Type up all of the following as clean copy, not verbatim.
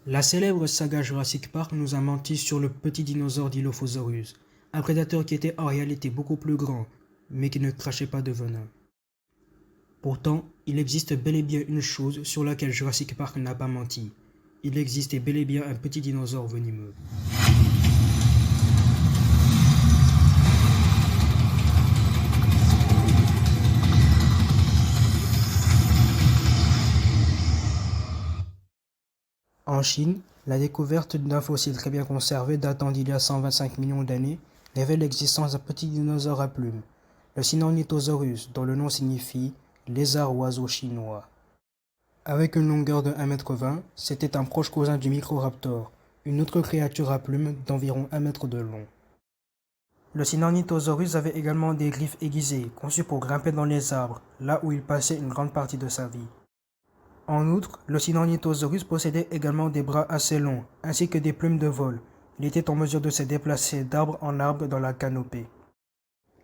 La célèbre saga Jurassic Park nous a menti sur le petit dinosaure Dilophosaurus, un prédateur qui était en réalité beaucoup plus grand, mais qui ne crachait pas de venin. Pourtant, il existe bel et bien une chose sur laquelle Jurassic Park n'a pas menti. Il existait bel et bien un petit dinosaure venimeux. En Chine, la découverte d'un fossile très bien conservé datant d'il y a 125 millions d'années révèle l'existence d'un petit dinosaure à plumes, le Sinornithosaurus, dont le nom signifie lézard-oiseau chinois. Avec une longueur de 1,20 m, c'était un proche cousin du Microraptor, une autre créature à plumes d'environ 1 mètre de long. Le Sinornithosaurus avait également des griffes aiguisées, conçues pour grimper dans les arbres, là où il passait une grande partie de sa vie. En outre, le Sinornithosaurus possédait également des bras assez longs, ainsi que des plumes de vol. Il était en mesure de se déplacer d'arbre en arbre dans la canopée.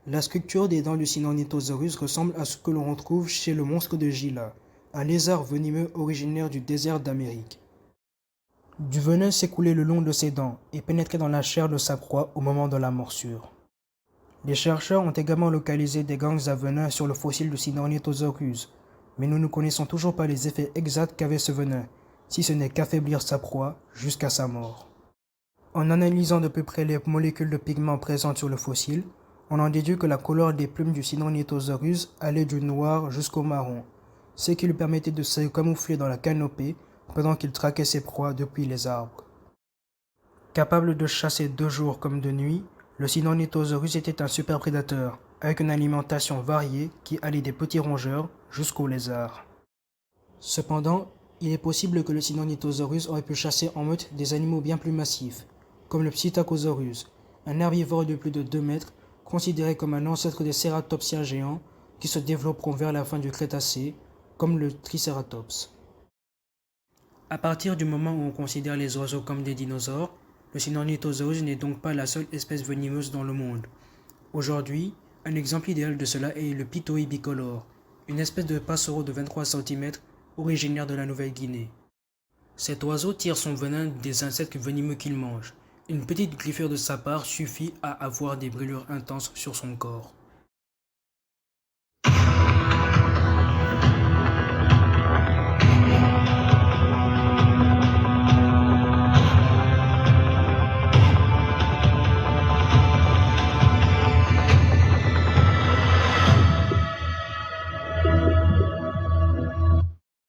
La structure des dents du Sinornithosaurus ressemble à ce que l'on retrouve chez le monstre de Gila, un lézard venimeux originaire du désert d'Amérique. Du venin s'écoulait le long de ses dents et pénétrait dans la chair de sa proie au moment de la morsure. Les chercheurs ont également localisé des gangs à venin sur le fossile du Sinornithosaurus, mais nous ne connaissons toujours pas les effets exacts qu'avait ce venin, si ce n'est qu'affaiblir sa proie jusqu'à sa mort. En analysant de plus près les molécules de pigments présentes sur le fossile, on en déduit que la couleur des plumes du Sinornithosaurus allait du noir jusqu'au marron, ce qui lui permettait de se camoufler dans la canopée pendant qu'il traquait ses proies depuis les arbres. Capable de chasser de jour comme de nuit, le Sinornithosaurus était un super prédateur, avec une alimentation variée qui allait des petits rongeurs jusqu'aux lézards. Cependant, il est possible que le Sinornithosaurus aurait pu chasser en meute des animaux bien plus massifs, comme le Psittacosaurus, un herbivore de plus de 2 mètres, considéré comme un ancêtre des cératopsiens géants qui se développeront vers la fin du Crétacé, comme le Triceratops. À partir du moment où on considère les oiseaux comme des dinosaures, le Sinornithosaurus n'est donc pas la seule espèce venimeuse dans le monde. Aujourd'hui, un exemple idéal de cela est le Pitoi bicolore, une espèce de passereau de 23 cm originaire de la Nouvelle-Guinée. Cet oiseau tire son venin des insectes venimeux qu'il mange. Une petite griffure de sa part suffit à avoir des brûlures intenses sur son corps.